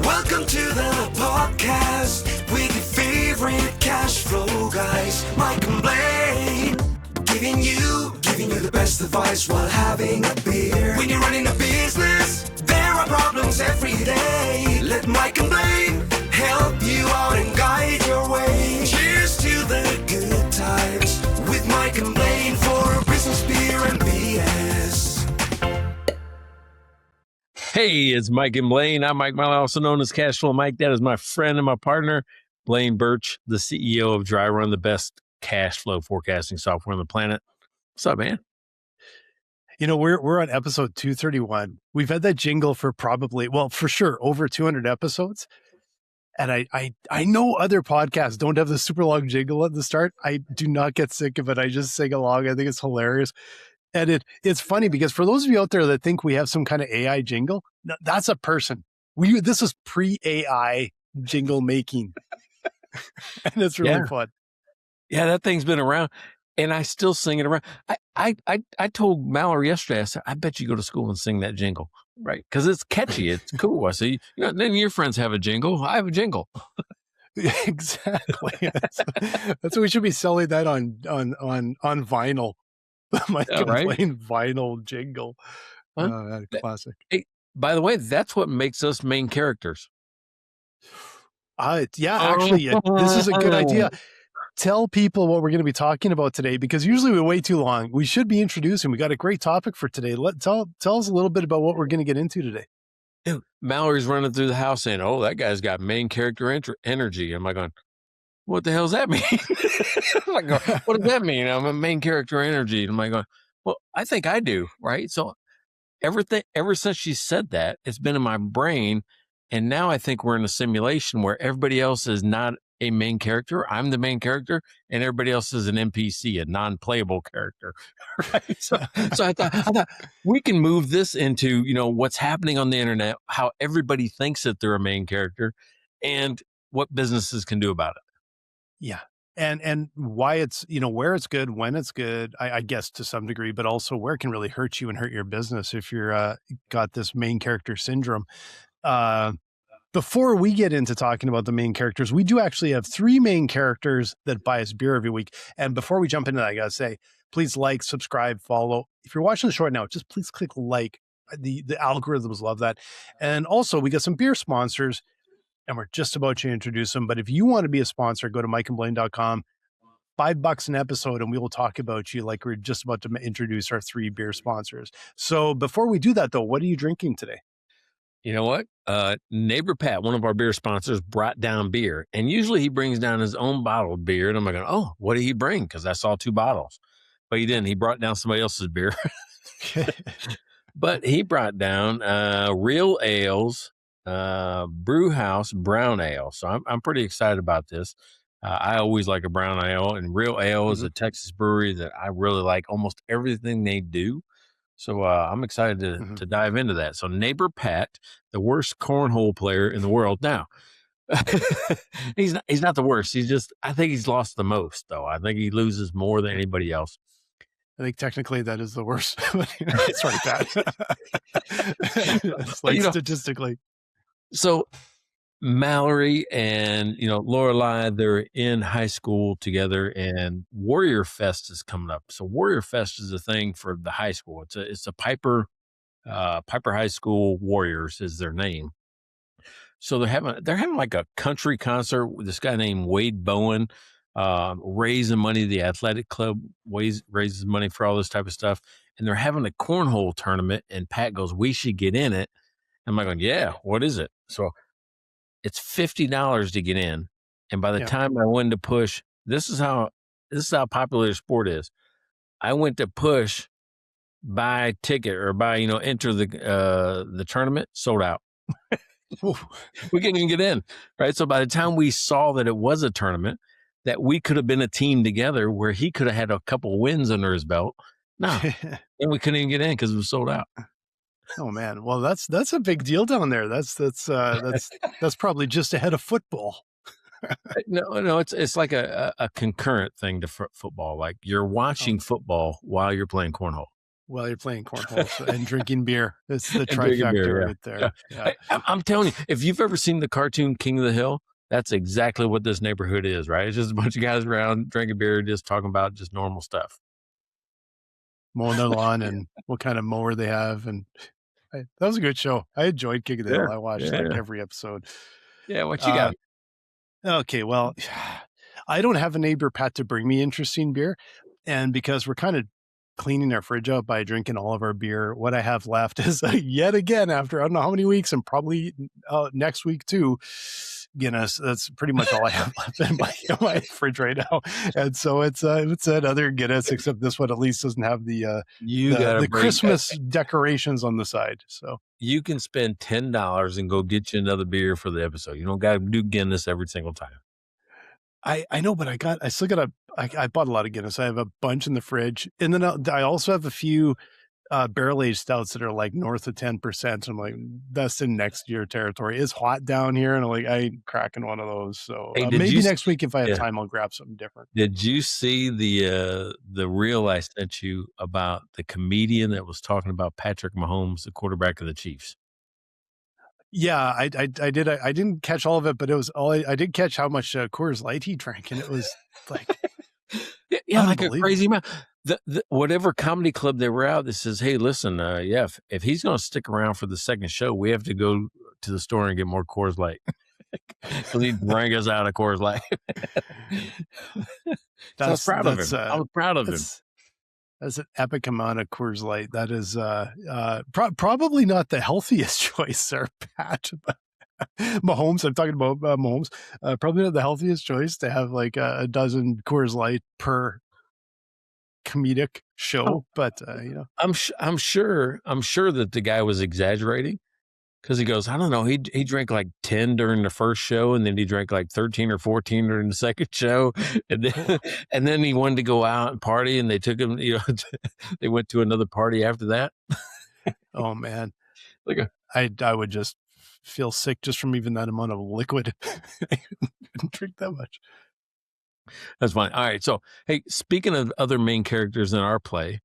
Welcome to the podcast with your favorite cash flow guys, Mike and Blaine. Giving you the best advice while having a beer. When you're running a business, there are problems every day. Let Mike and Blaine help you out and guide your way. Cheers to the good times with Mike and Blaine for business, beer, and BS. Hey, it's Mike and Blaine. I'm Mike Miley, also known as Cash Flow Mike. That is my friend and my partner, Blaine Birch, the CEO of Dryrun, the best cash flow forecasting software on the planet. What's up, man? You know, we're on episode 231. We've had that jingle for for sure, over 200 episodes. And I know other podcasts don't have the super long jingle at the start. I do not get sick of it. I just sing along. I think it's hilarious. And it's funny because for those of you out there that think we have some kind of AI jingle, that's a person. This is pre-AI jingle making. And it's really fun. Yeah, that thing's been around. And I still sing it around. I told Mallory yesterday, I said, I bet you go to school and sing that jingle, right? Because it's catchy. It's cool. I said, then your friends have a jingle. I have a jingle. Exactly. That's what we should be selling that on vinyl. Mike and Blaine vinyl jingle. Classic. Hey, by the way, that's what makes us main characters. Actually, this is a good idea. Tell people what we're going to be talking about today, because usually we wait too long. We should be introducing. We got a great topic for today. Tell us a little bit about what we're going to get into today. Dude, Mallory's running through the house saying, "Oh, that guy's got main character energy." I'm like, going, "What the hell does that mean?" I'm like, "What does that mean?" I'm a main character energy. And I'm like, going, "Well, I think I do, right?" So ever since she said that, it's been in my brain, and now I think we're in a simulation where everybody else is not a main character. I'm the main character, and everybody else is an NPC, a non-playable character. Right? So I thought we can move this into, what's happening on the internet, how everybody thinks that they're a main character, and what businesses can do about it. Yeah. And why it's, where it's good, when it's good, I guess to some degree, but also where it can really hurt you and hurt your business if you're got this main character syndrome. Before we get into talking about the main characters, we do actually have 3 main characters that buy us beer every week. And before we jump into that, I got to say, please like, subscribe, follow. If you're watching the show right now, just please click like. The algorithms love that. And also, we got some beer sponsors, and we're just about to introduce them. But if you want to be a sponsor, go to mikeandblaine.com. $5 an episode, and we will talk about you like we're just about to introduce our 3 beer sponsors. So before we do that, though, what are you drinking today? You know what? Neighbor Pat, one of our beer sponsors, brought down beer. And usually he brings down his own bottled beer. And I'm like, oh, what did he bring? Because I saw 2 bottles. But he didn't. He brought down somebody else's beer. But he brought down Real Ales, Brew House Brown Ale. So I'm pretty excited about this. I always like a brown ale. And Real Ale is a Texas brewery that I really like almost everything they do. So I'm excited to dive into that. So Neighbor Pat, the worst cornhole player in the world. Now, he's not the worst. I think he's lost the most, though. I think he loses more than anybody else. I think technically that is the worst. It's right, Pat. It's statistically. So Mallory and Lorelei, they're in high school together, and Warrior Fest is coming up. So Warrior Fest is a thing for the high school. It's a Piper High School Warriors is their name. So they're having like a country concert with this guy named Wade Bowen, raising money. The athletic club raises money for all this type of stuff, and they're having a cornhole tournament. And Pat goes, "We should get in it." And I'm like, "Yeah, what is it?" So it's $50 to get in. And by the time I went to push, this is how popular the sport is. I went to push, buy ticket or enter the tournament, sold out. We couldn't even get in. Right. So by the time we saw that it was a tournament, that we could have been a team together where he could have had a couple wins under his belt. No, and we couldn't even get in because it was sold out. Oh man, well that's a big deal down there. That's probably just ahead of football. No, it's like a concurrent thing to football. Like you're watching football while you're playing cornhole. while you're playing cornhole and drinking beer. It's the and drinking trifecta beer. right there. Yeah. I'm telling you, if you've ever seen the cartoon King of the Hill, that's exactly what this neighborhood is, right? It's just a bunch of guys around drinking beer, just talking about just normal stuff. Mowing their lawn and what kind of mower they have. And that was a good show. I enjoyed King of the Hill. I watched like every episode. Yeah, what you got? Okay, well, I don't have a neighbor Pat to bring me interesting beer. And because we're kind of cleaning our fridge out by drinking all of our beer, what I have left is yet again, after I don't know how many weeks, and probably next week too, Guinness. That's pretty much all I have left in my fridge right now. And so it's another Guinness, except this one at least doesn't have the Christmas decorations on the side. So you can spend $10 and go get you another beer for the episode. You don't got to do Guinness every single time. I know, but I bought a lot of Guinness. I have a bunch in the fridge. And then I also have a few barrel-aged stouts that are like north of 10%. I'm like, that's in next year territory. It's hot down here. And I'm like, I ain't cracking one of those. So maybe next week, if I have time, I'll grab something different. Did you see the reel I sent you about the comedian that was talking about Patrick Mahomes, the quarterback of the Chiefs? Yeah, I did. I didn't catch all of it, but it was all I did catch how much Coors Light he drank, and it was like, like a crazy amount. The whatever comedy club they were out that says, "Hey, listen, if he's going to stick around for the second show, we have to go to the store and get more Coors Light." So he drank us out of Coors Light. I was proud of him. I was proud of him. That's an epic amount of Coors Light. That is probably not the healthiest choice there, Pat. Mahomes, I'm talking about Mahomes. Probably not the healthiest choice to have like a dozen Coors Light per comedic show. But I'm sure that the guy was exaggerating. Because he goes, I don't know, he drank like 10 during the first show, and then he drank like 13 or 14 during the second show, and then he wanted to go out and party, and they took him, they went to another party after that. Oh man, I would just feel sick just from even that amount of liquid. I didn't drink that much. That's fine. All right, so hey, speaking of other main characters in our play,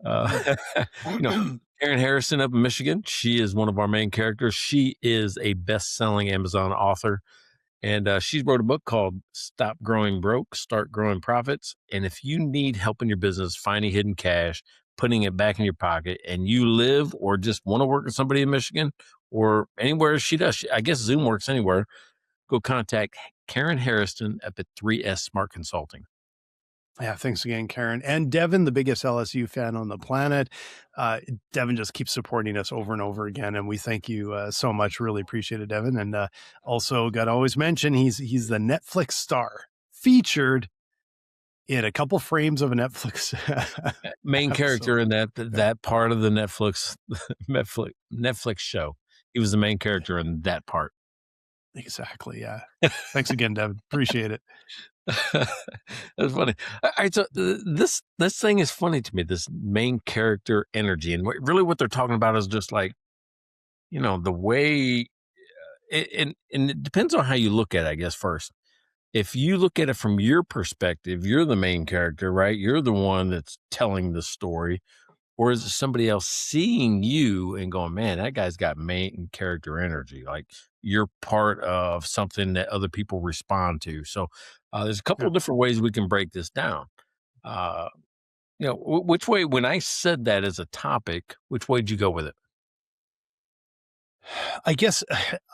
Karen Harrison up in Michigan. She is one of our main characters. She is a best-selling Amazon author, and she wrote a book called Stop Growing Broke, Start Growing Profits. And if you need help in your business, finding hidden cash, putting it back in your pocket, and you live or just want to work with somebody in Michigan or anywhere she does, I guess Zoom works anywhere, go contact Karen Harrison up at 3S Smart Consulting. Yeah, thanks again, Karen. And Devin, the biggest LSU fan on the planet. Devin just keeps supporting us over and over again, and we thank you so much. Really appreciate it, Devin. And also got to always mention he's the Netflix star featured in a couple frames of a Netflix main character in that part of the Netflix show. He was the main character in that part. Exactly. Yeah. Thanks again, Devin. Appreciate it. That's funny. All right, so this thing is funny to me, this main character energy, and really what they're talking about is just like, the way, and it depends on how you look at it, I guess. First, if you look at it from your perspective, you're the main character, right? You're the one that's telling the story. Or is it somebody else seeing you and going, man, that guy's got main character energy? Like you're part of something that other people respond to. So there's a couple of different ways we can break this down. Which way, when I said that as a topic, which way did you go with it? I guess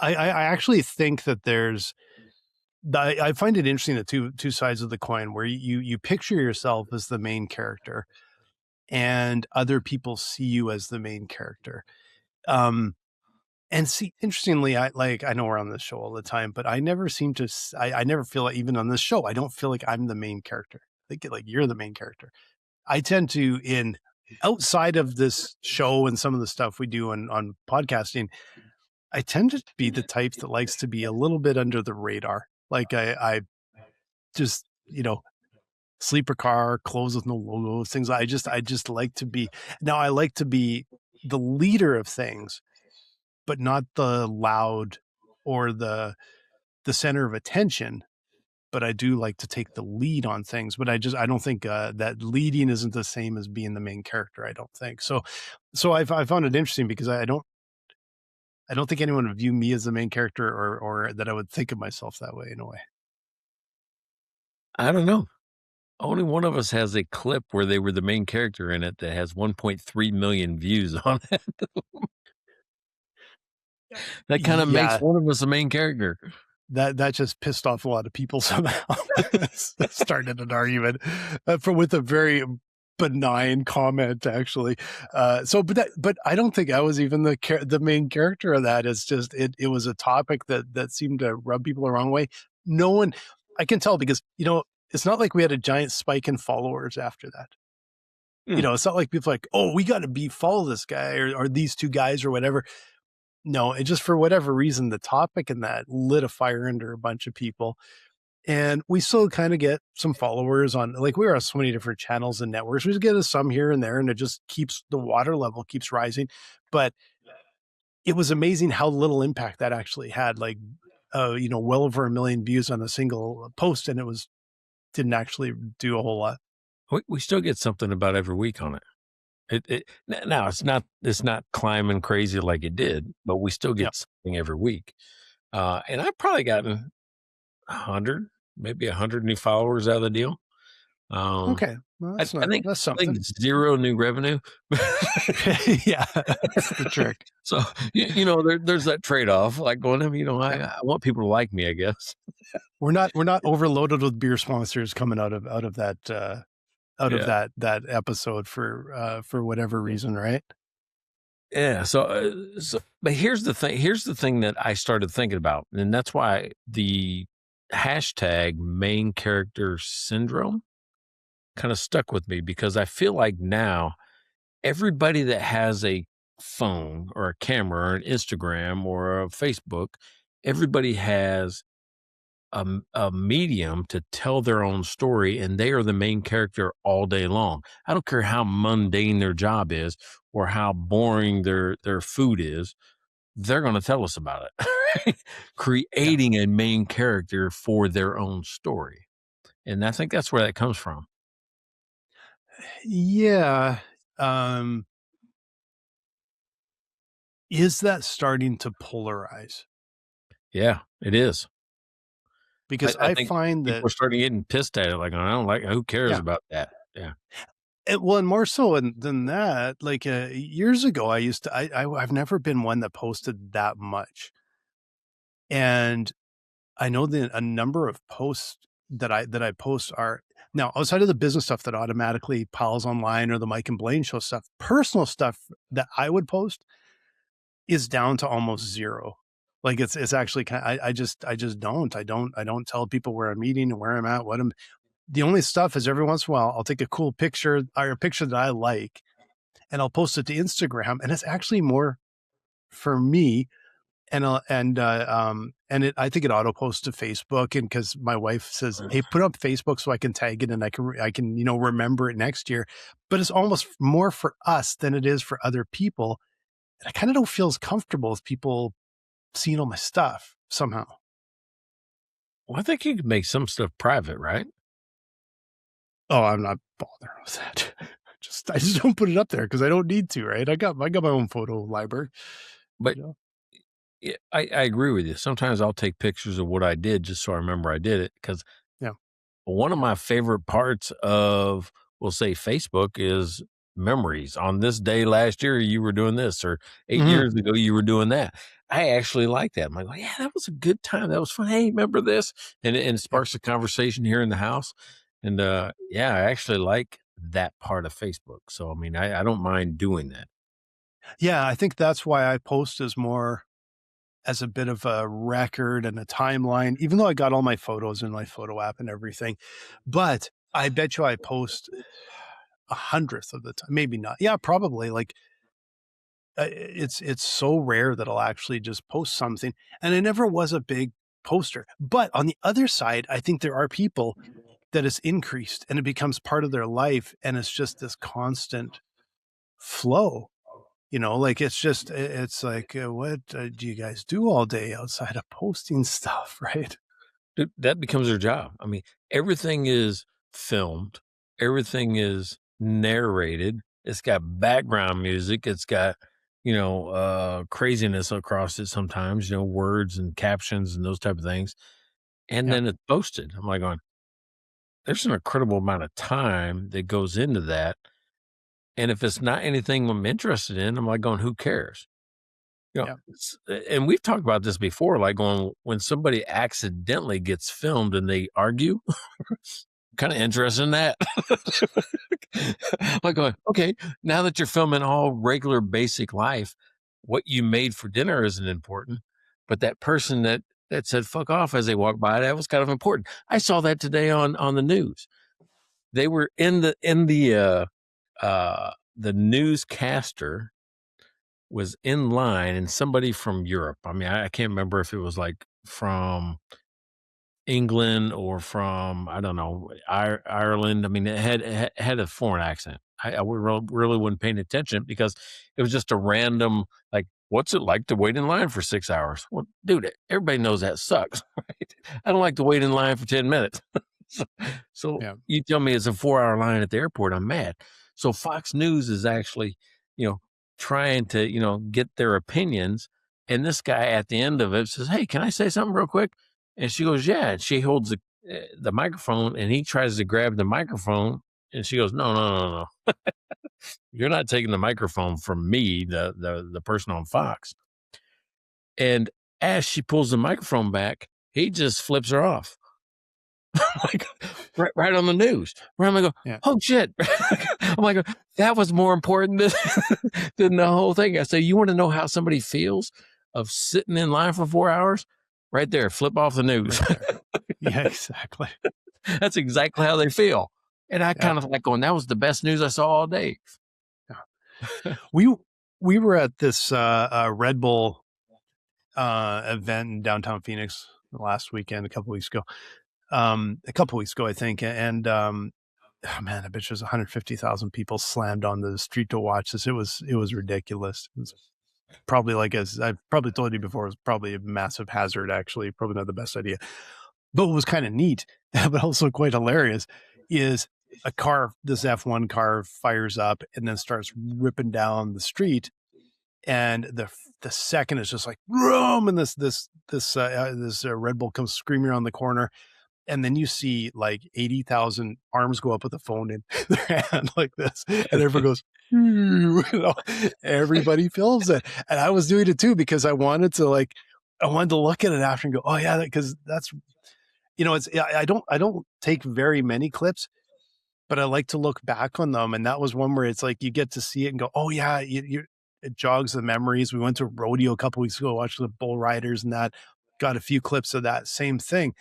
I actually think that I find it interesting, the two sides of the coin, where you picture yourself as the main character and other people see you as the main character. And see, interestingly, I know we're on this show all the time, but I never seem to, I never feel like, even on this show, I don't feel like I'm the main character. I think like you're the main character. I tend to, outside of this show and some of the stuff we do on podcasting, I tend to be the type that likes to be a little bit under the radar. Like I just, sleeper car, clothes with no logos, things. I just like to be, now I like to be the leader of things, but not the loud or the center of attention. but I do like to take the lead on things. But I don't think that leading isn't the same as being the main character. I don't think so. So I found it interesting because I don't think anyone would view me as the main character, or that I would think of myself that way in a way. I don't know. Only one of us has a clip where they were the main character in it that has 1.3 million views on it. That kind of makes Yeah, one of us the main character. that just pissed off a lot of people somehow. That started an argument with a very benign comment, actually. But I don't think I was even the main character of that. It's just it was a topic that seemed to rub people the wrong way. No one, I can tell, because it's not like we had a giant spike in followers after that. It's not like people like, oh, we got to follow this guy or these two guys or whatever. No, it just, for whatever reason, the topic and that lit a fire under a bunch of people. And we still kind of get some followers on, like, we're on so many different channels and networks. We just get some here and there, and it just keeps, the water level keeps rising. But it was amazing how little impact that actually had. Like, well over 1 million views on a single post, and didn't actually do a whole lot. We still get something about every week on it. Now it's not climbing crazy like it did, but we still get something every week. And I've probably gotten 100, maybe 100 new followers out of the deal. Okay, well, that's something. I think 0 new revenue. Yeah, that's the trick. So there's that trade-off. Like going, I want people to like me, I guess. We're not overloaded with beer sponsors coming out of that. That episode for whatever reason, right? Yeah. But here's the thing that I started thinking about, and that's why the hashtag main character syndrome kind of stuck with me, because I feel like now everybody that has a phone or a camera or an Instagram or a Facebook, everybody has a medium to tell their own story, and they are the main character all day long. I don't care how mundane their job is or how boring their food is. They're going to tell us about it, creating a main character for their own story. And I think that's where that comes from. Yeah. Is that starting to polarize? Yeah, it is. Because I find that people are starting getting pissed at it. Like, I don't like, who cares about that? Yeah. Well, and more so than that, like years ago, I've never been one that posted that much. And I know that a number of posts that I post are now, outside of the business stuff that automatically piles online, or the Mike and Blaine show stuff, personal stuff that I would post is down to almost zero. Like it's actually kind of, I just don't tell people where I'm meeting and where I'm at, the only stuff is every once in a while I'll take a cool picture, or a picture that I like, and I'll post it to Instagram, and it's actually more for me. And I think it auto posts to Facebook, and because my wife says, "Hey, put it up Facebook so I can tag it and I can remember it next year." But it's almost more for us than it is for other people. And I kind of don't feel as comfortable with people seeing all my stuff somehow. Well, I think you could make some stuff private, right? Oh, I'm not bothering with that. I just don't put it up there because I don't need to, right? I got my own photo library. But yeah, I agree with you. Sometimes I'll take pictures of what I did just so I remember I did it, because one of my favorite parts of, we'll say, Facebook is memories. On this day last year, you were doing this, or 8 years ago, you were doing that. I actually like that. I'm like, yeah, that was a good time. That was fun. Hey, remember this? And it sparks a conversation here in the house. And I actually like that part of Facebook. So, I mean, I don't mind doing that. Yeah, I think that's why I post as more as a bit of a record and a timeline, even though I got all my photos in my photo app and everything. But I bet you I post 100th of the time, maybe not. Yeah, probably. Like it's so rare that I'll actually just post something. And I never was a big poster. But on the other side, I think there are people that it's increased and it becomes part of their life. And it's just this constant flow. Like it's like, what do you guys do all day outside of posting stuff, right? Dude, that becomes their job. I mean, everything is filmed, everything is narrated. It's got background music. It's got, craziness across it sometimes, words and captions and those type of things. And Yeah. then it's posted. I'm like going, there's an incredible amount of time that goes into that. And if it's not anything I'm interested in, I'm like going, who cares? Yeah. And we've talked about this before, like going, when somebody accidentally gets filmed and they argue, kind of interested in that. Like going, okay, now that you're filming all regular basic life, what you made for dinner isn't important, but that person that said fuck off as they walked by, that was kind of important. I saw that today on the news. They were in the newscaster was in line, and somebody from Europe. I mean, I can't remember if it was like from England or from, I don't know, Ireland. I mean, it had a foreign accent. I really wasn't paying attention because it was just a random, like, what's it like to wait in line for 6 hours? Well, dude, everybody knows that sucks, right? I don't like to wait in line for 10 minutes. So Yeah. you tell me it's a 4-hour line at the airport, I'm mad. So Fox News is actually, trying to, get their opinions. And this guy at the end of it says, hey, can I say something real quick? And she goes, yeah. And she holds the microphone, and he tries to grab the microphone. And she goes, no. You're not taking the microphone from me, the person on Fox. And as she pulls the microphone back, he just flips her off. Like right on the news. Where I'm like, Yeah. oh shit. I'm like, that was more important than the whole thing. I say, you want to know how somebody feels of sitting in line for 4 hours? Right there, flip off the news. Right there. Yeah, exactly. That's exactly how they feel. And I kind of like going, that was the best news I saw all day. Yeah. We were at this Red Bull event in downtown Phoenix last weekend, a couple weeks ago, I think. And oh man, I bet there's 150,000 people slammed on the street to watch this. It was ridiculous. It was probably, like, as I've probably told you before, it was probably a massive hazard, actually, probably not the best idea. But what was kind of neat, but also quite hilarious, is a car, this F1 car, fires up and then starts ripping down the street. And the second is just like, vroom, and this Red Bull comes screaming around the corner. And then you see like 80,000 arms go up with the phone in their hand like this. And everyone goes, everybody films it. And I was doing it too, because I wanted to look at it after and go, oh yeah, because that's, I don't take very many clips, but I like to look back on them. And that was one where it's like, you get to see it and go, oh yeah, it jogs the memories. We went to a rodeo a couple weeks ago, watched the bull riders, and that got a few clips of that same thing.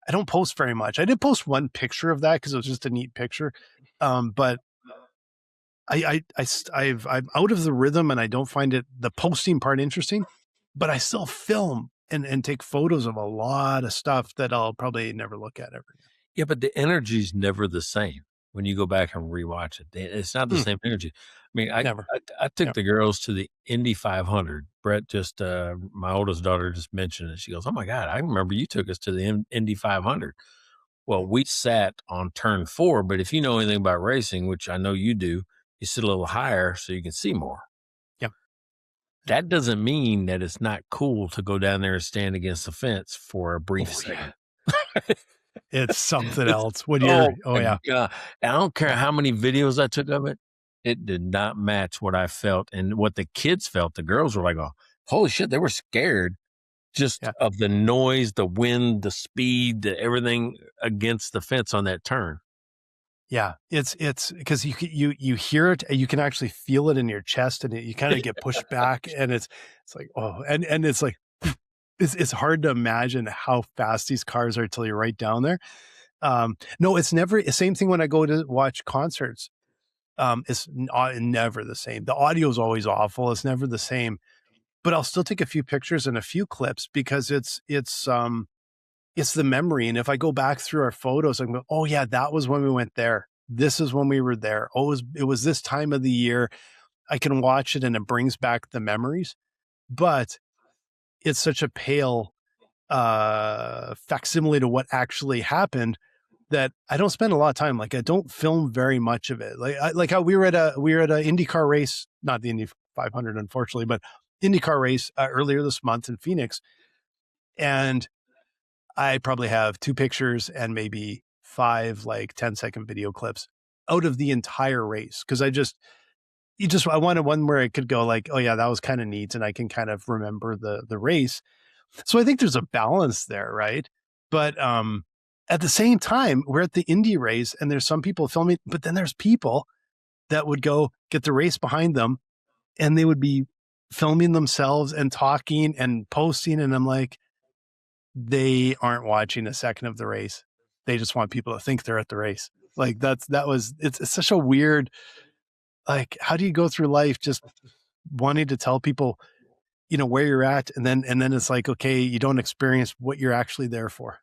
I don't post very much. I did post one picture of that because it was just a neat picture. But I'm out of the rhythm, and I don't find the posting part interesting, but I still film and take photos of a lot of stuff that I'll probably never look at ever again. Yeah, but the energy's never the same when you go back and rewatch it. It's not the same energy. I mean, I took the girls to the Indy 500. Brett just, my oldest daughter just mentioned it. She goes, oh my God, I remember you took us to the Indy 500. Well, we sat on turn 4, but if you know anything about racing, which I know you do, you sit a little higher so you can see more. Yeah. That doesn't mean that it's not cool to go down there and stand against the fence for a brief second. Yeah. It's something else. When you're, yeah. God. I don't care how many videos I took of it. It did not match what I felt and what the kids felt. The girls were like, oh, holy shit, they were scared just of the noise, the wind, the speed, everything against the fence on that turn. Yeah, it's because you hear it, and you can actually feel it in your chest, and you kind of get pushed back, and it's like, oh, and it's like, it's hard to imagine how fast these cars are till you're right down there. No, it's never the same thing when I go to watch concerts. It's never the same. The audio is always awful. It's never the same, but I'll still take a few pictures and a few clips because it's the memory. And if I go back through our photos, I can go, oh yeah, that was when we went there. This is when we were there. Oh, it was this time of the year. I can watch it and it brings back the memories, but it's such a pale facsimile to what actually happened, that I don't spend a lot of time. Like I don't film very much of it. Like how we were at a IndyCar race, not the Indy 500, unfortunately, but IndyCar race earlier this month in Phoenix. And I probably have 2 pictures and maybe 5 like 10-second video clips out of the entire race. Cause I wanted one where I could go like, oh yeah, that was kind of neat. And I can kind of remember the race. So I think there's a balance there. Right. But, at the same time, we're at the Indy race and there's some people filming, but then there's people that would go get the race behind them and they would be filming themselves and talking and posting. And I'm like, they aren't watching a second of the race. They just want people to think they're at the race. Like it's such a weird, like, how do you go through life just wanting to tell people, where you're at. And then it's like, okay, you don't experience what you're actually there for.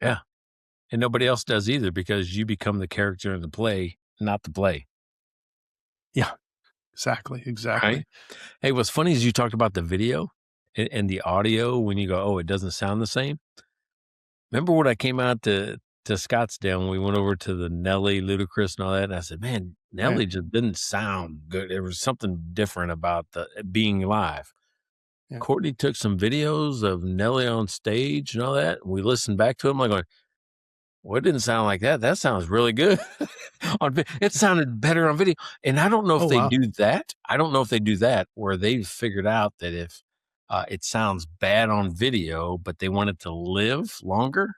Yeah. And nobody else does either, because you become the character in the play, not the play. Yeah, exactly. Right? Hey, what's funny is you talked about the video and the audio when you go, oh, it doesn't sound the same. Remember when I came out to Scottsdale and we went over to the Nelly, Ludacris and all that, and I said, man, Nelly just didn't sound good. There was something different about the being live. Yeah. Courtney took some videos of Nelly on stage and all that. And we listened back to him like, well, it didn't sound like that. That sounds really good. It sounded better on video. And I don't know if they do that. I don't know if they do that where they've figured out that if it sounds bad on video, but they want it to live longer,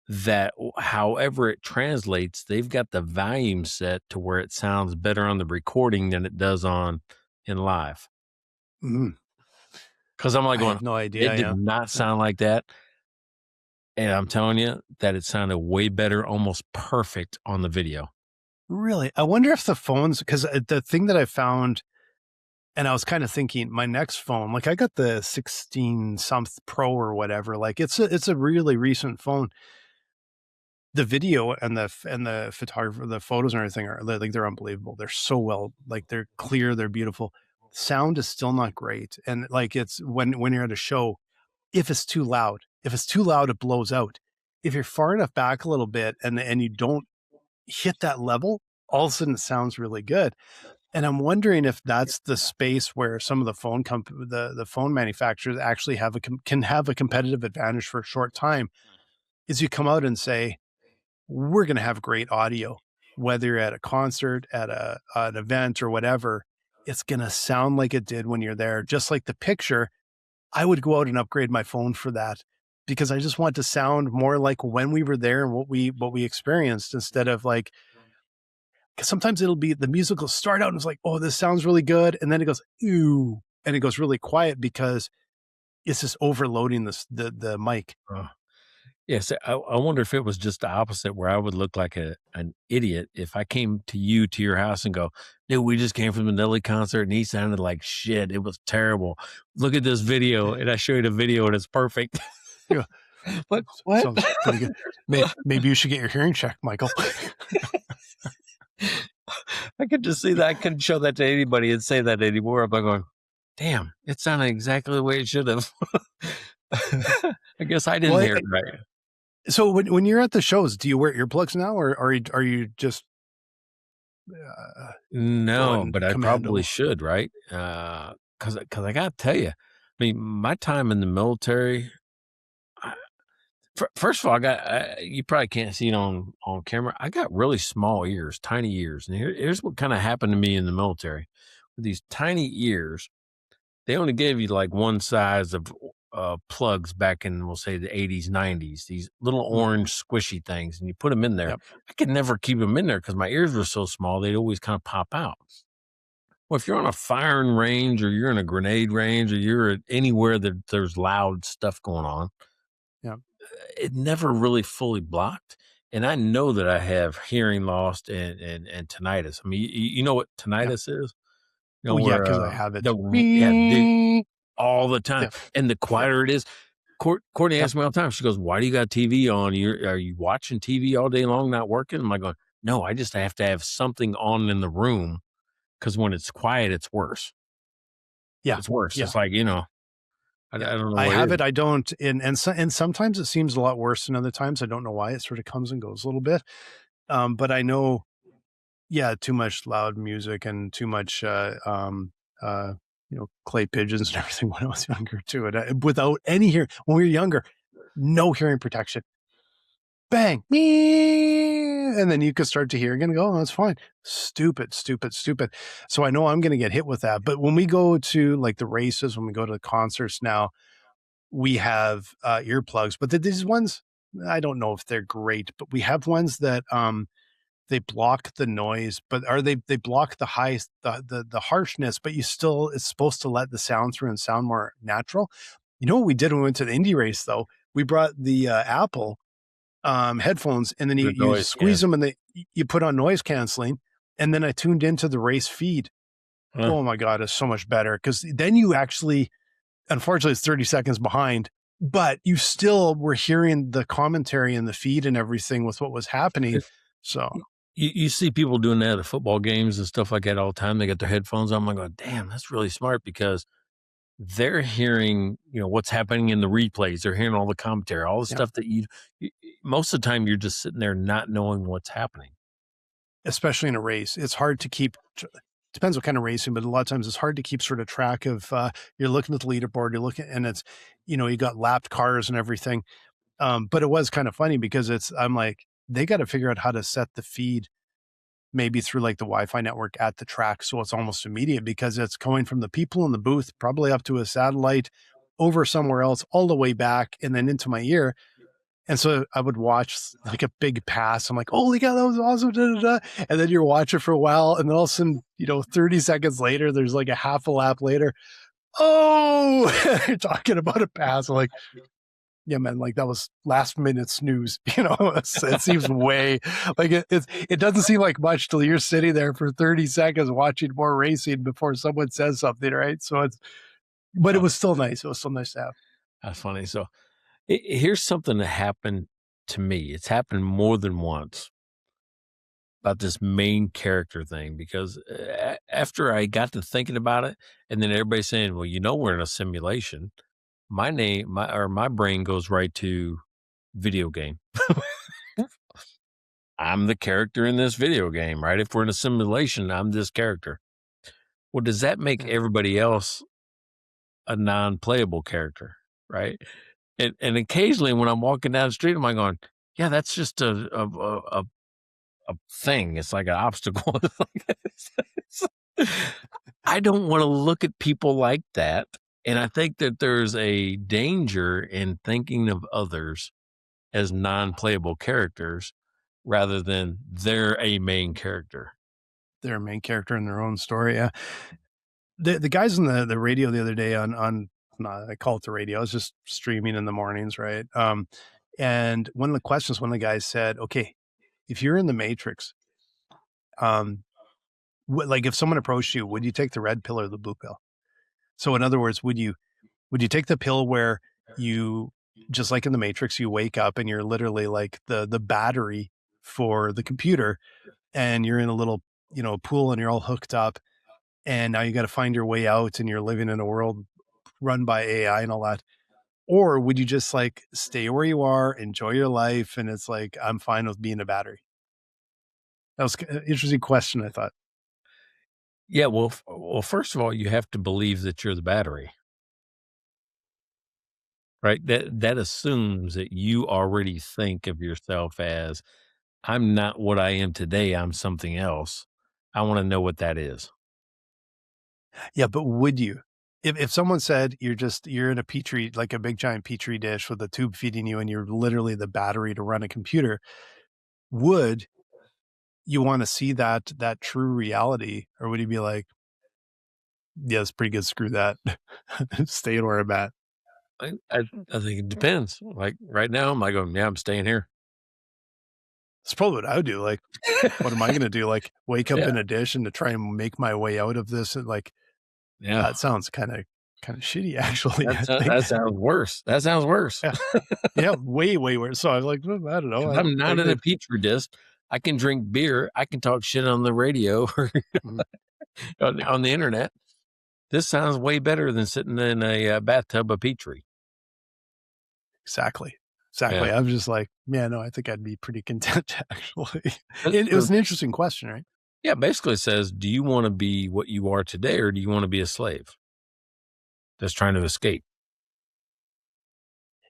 that however it translates, they've got the volume set to where it sounds better on the recording than it does in live. Because I'm like, I have no idea. It did not sound like that. And I'm telling you that it sounded way better, almost perfect on the video. Really? I wonder if the phones, because the thing that I found, and I was kind of thinking my next phone, like I got the 16 something Pro or whatever, like it's a really recent phone. The video and the photographer, the photos and everything they're unbelievable. They're so well, like they're clear, they're beautiful. Sound is still not great. And like it's when you're at a show, if it's too loud, it blows out. If you're far enough back a little bit and you don't hit that level, all of a sudden it sounds really good. And I'm wondering if that's the space where some of the phone the phone manufacturers actually can have a competitive advantage for a short time, is you come out and say, we're going to have great audio, whether you're at a concert, at an event or whatever, it's going to sound like it did when you're there. Just like the picture, I would go out and upgrade my phone for that, because I just want to sound more like when we were there and what we experienced, instead of like, because sometimes it'll be the music will start out and it's like, oh, this sounds really good. And then it goes, ew, and it goes really quiet because it's just overloading the mic. Yes. I wonder if it was just the opposite, where I would look like an idiot if I came to your house and go, dude, we just came from the Nelly concert and he sounded like shit. It was terrible. Look at this video. And I show you the video and it's perfect. Yeah. What? Sounds pretty good. Maybe you should get your hearing checked, Michael. I could just see that. I couldn't show that to anybody and say that anymore. I'm like going, damn, it sounded exactly the way it should have. I guess I didn't hear it right. So when you're at the shows, do you wear earplugs now, or are you just no? But I probably should, right? Because I got to tell you, I mean, my time in the military. First of all, you probably can't see it on camera. I got really small ears, tiny ears, and here's what kind of happened to me in the military. With these tiny ears, they only gave you like one size of plugs back in, we'll say, the 80s, 90s, these little orange squishy things, and you put them in there. Yep. I could never keep them in there because my ears were so small, they'd always kind of pop out. Well, if you're on a firing range or you're in a grenade range or you're anywhere that there's loud stuff going on, it never really fully blocked. And I know that I have hearing loss and tinnitus. I mean, you know what tinnitus is? You know, because I have it. All the time. And the quieter it is, Courtney asks me all the time, she goes, why do you got TV on? Are you watching TV all day long, not working? I'm like going, no, I just have to have something on in the room, because when it's quiet, it's worse. Yeah. It's worse. Yeah. It's like, I don't know I what have is. it. I don't. And sometimes it seems a lot worse than other times. I don't know why. It sort of comes and goes a little bit. But I know, yeah, too much loud music and too much, clay pigeons and everything when I was younger too. And without any hearing, when we were younger, no hearing protection. Bang, and then you could start to hear again and go, oh, that's fine. Stupid. So I know I'm going to get hit with that. But when we go to like the races, when we go to the concerts now, we have earplugs, but these ones, I don't know if they're great, but we have ones that they block the noise, but they block the the harshness, but it's supposed to let the sound through and sound more natural. You know what we did when we went to the Indy race though? We brought the Apple headphones, and then The you noise, squeeze them and you put on noise canceling, and then I tuned into the race feed. Huh. Oh my God, it's so much better. Cause then you actually, unfortunately it's 30 seconds behind, but you still were hearing the commentary and the feed and everything with what was happening. So You see people doing that at football games and stuff like that all the time. They got their headphones on. I'm like, damn, that's really smart because they're hearing, what's happening in the replays. They're hearing all the commentary, all the stuff that you most of the time you're just sitting there not knowing what's happening. Especially in a race, it's hard to keep, depends what kind of racing, but a lot of times it's hard to keep sort of track of, you're looking at the leaderboard, you're looking, and it's, you got lapped cars and everything. But it was kind of funny because I'm like, they got to figure out how to set the feed maybe through like the Wi-Fi network at the track. So it's almost immediate because it's going from the people in the booth, probably up to a satellite over somewhere else, all the way back and then into my ear. And so I would watch like a big pass. I'm like, holy God, that was awesome. Da, da, da. And then you're watching for a while. And then all of a sudden, 30 seconds later, there's like a half a lap later. Oh, you're talking about a pass. I'm like, yeah, man, like that was last minute snooze. It seems way like it doesn't seem like much till you're sitting there for 30 seconds watching more racing before someone says something, right? So but it was still nice. It was still nice to have. That's funny. So here's something that happened to me. It's happened more than once about this main character thing because after I got to thinking about it, and then everybody's saying, well, we're in a simulation. My brain goes right to video game. I'm the character in this video game, right? If we're in a simulation, I'm this character. Well, does that make everybody else a non-playable character, right? And occasionally when I'm walking down the street, I'm like going, yeah, that's just a thing. It's like an obstacle. I don't want to look at people like that. And I think that there's a danger in thinking of others as non-playable characters rather than they're a main character. They're a main character in their own story. Yeah. The guys on the radio the other day on I call it the radio. I was just streaming in the mornings, right? And one of the guys said, okay, if you're in the Matrix, like if someone approached you, would you take the red pill or the blue pill? So in other words, would you take the pill where you, just like in the Matrix, you wake up and you're literally like the battery for the computer and you're in a little, pool and you're all hooked up and now you got to find your way out and you're living in a world run by AI and all that? Or would you just like stay where you are, enjoy your life? And it's like, I'm fine with being a battery. That was an interesting question, I thought. Yeah, well, first of all, you have to believe that you're the battery, right? That assumes that you already think of yourself as, I'm not what I am today. I'm something else. I want to know what that is. Yeah, but would you? If someone said you're in a petri, like a big giant petri dish with a tube feeding you and you're literally the battery to run a computer, would you want to see that true reality? Or would you be like, yeah, it's pretty good, screw that. Staying where I'm at. I think it depends. Like right now, I'm like, yeah, I'm staying here. That's probably what I would do. Like, what am I going to do? Like wake up in a dish and to try and make my way out of this. And like, that sounds kind of shitty, actually. That sounds worse. That sounds worse. Yeah, way worse. So I'm like, I don't know. I'm not in a petri dish. I can drink beer. I can talk shit on the radio or on the internet. this sounds way better than sitting in a bathtub of Petri. Exactly. Yeah. I was just like, yeah, no, I think I'd be pretty content actually. But- It was an interesting question, right? Yeah, basically it says, do you want to be what you are today, or do you want to be a slave that's trying to escape?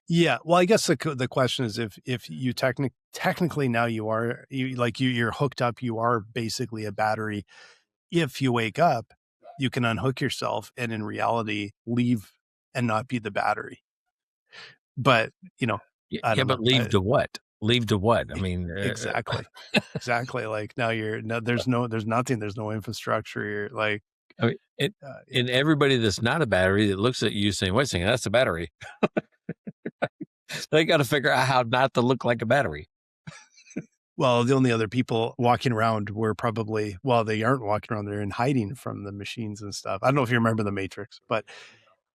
Yeah. Well, I guess the question is if you technically now you're hooked up, you are basically a battery. If you wake up, you can unhook yourself and in reality leave and not be the battery. But, I don't But know. leave to what? Leave to what? I mean, Exactly. Exactly. Like now there's nothing, there's no infrastructure. You're like, I mean, yeah. and everybody that's not a battery that looks at you saying, wait a second, that's a battery. They got to figure out how not to look like a battery. Well, the only other people walking around were probably, well, they aren't walking around, they're in hiding from the machines and stuff. I don't know if you remember the Matrix, but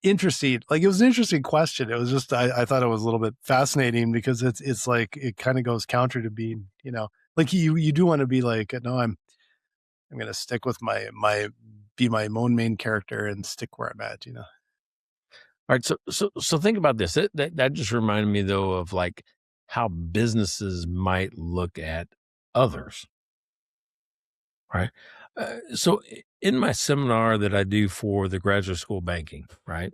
interesting. Like it was an interesting question. It was just, I thought it was a little bit fascinating because it's like, it kind of goes counter to being, like you do want to be like, no, I'm going to stick with be my own main character and stick where I'm at, All right. So think about this. That just reminded me though of like how businesses might look at others. Right. So in my seminar that I do for the graduate school banking, right,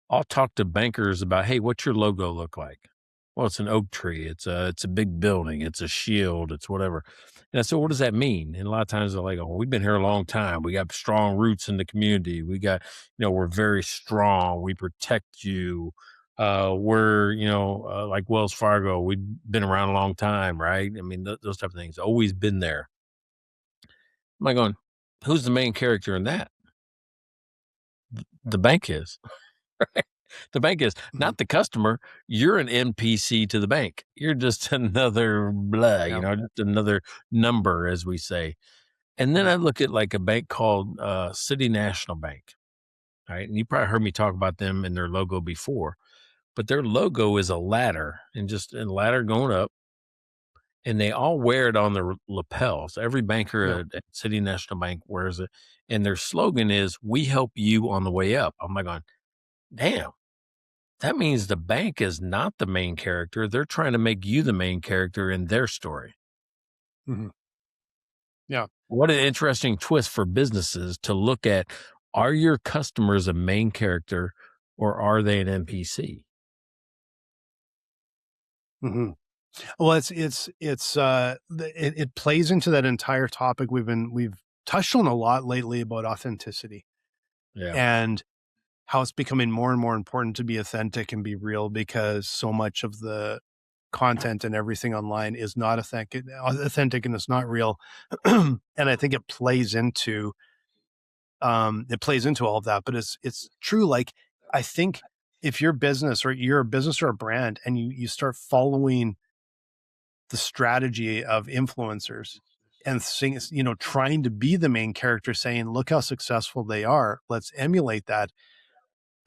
I'll talk to bankers about, hey, what's your logo look like? Well, it's an oak tree. It's a big building. It's a shield. It's whatever. And I said, what does that mean? And a lot of times they're like, oh, we've been here a long time. We got strong roots in the community. We got, we're very strong. We protect you. We're, like Wells Fargo. We've been around a long time, right? I mean, those type of things. Always been there. Am I going, who's the main character in that? The bank is. Right? The bank is not the customer. You're an NPC to the bank. You're just another blah, just another number, as we say. And then I look at like a bank called City National Bank. Right. And you probably heard me talk about them and their logo before, but their logo is a ladder and just a ladder going up. And they all wear it on their lapels. Every banker at City National Bank wears it. And their slogan is, we help you on the way up. I'm like going, damn, that means the bank is not the main character. They're trying to make you the main character in their story. Mm-hmm. Yeah. What an interesting twist for businesses to look at. Are your customers a main character or are they an NPC? Mm-hmm. Well, it plays into that entire topic we've touched on a lot lately about authenticity, and how it's becoming more and more important to be authentic and be real because so much of the content and everything online is not authentic and it's not real, and I think it plays into all of that. But it's true. Like I think if you're a business or a brand and you start following the strategy of influencers and trying to be the main character, saying, look how successful they are, let's emulate that.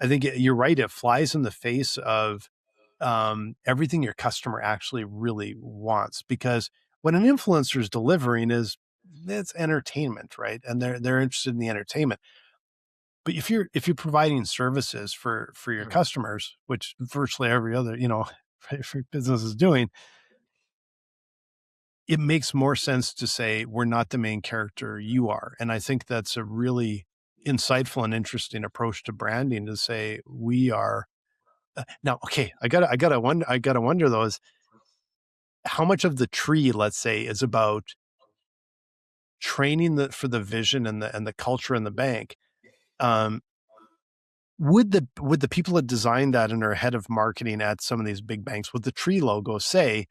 I think you're right. It flies in the face of everything your customer actually really wants, because what an influencer is delivering it's entertainment, right? And they're interested in the entertainment. But if you're providing services for your customers, which virtually every other, business is doing, it makes more sense to say we're not the main character, you are. And I think that's a really insightful and interesting approach to branding, to say we are. Now, okay, I gotta wonder though, is how much of the tree, let's say, is about training for the vision and the culture in the bank. Would the people that designed that and are head of marketing at some of these big banks, would the tree logo say,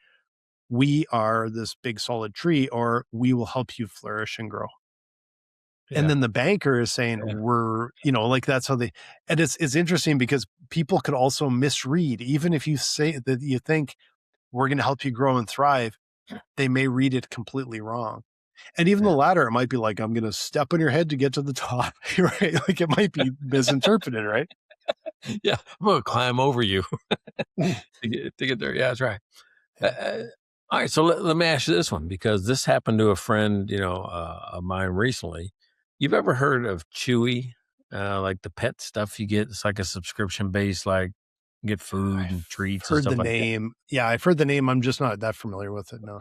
we are this big solid tree, or we will help you flourish and grow? And then the banker is saying, we're, like that's how and it's interesting because people could also misread, even if you say that you think we're going to help you grow and thrive, they may read it completely wrong. And even the latter, it might be like, I'm going to step on your head to get to the top, right? Like it might be misinterpreted, right? Yeah. I'm going to climb over you to get there. Yeah, that's right. All right. So let me ask you this one, because this happened to a friend, of mine recently. You've ever heard of Chewy, like the pet stuff you get. It's like a subscription based, like you get food and treats and Heard the stuff like that. name. Yeah, I've heard the name. I'm just not that familiar with it. No.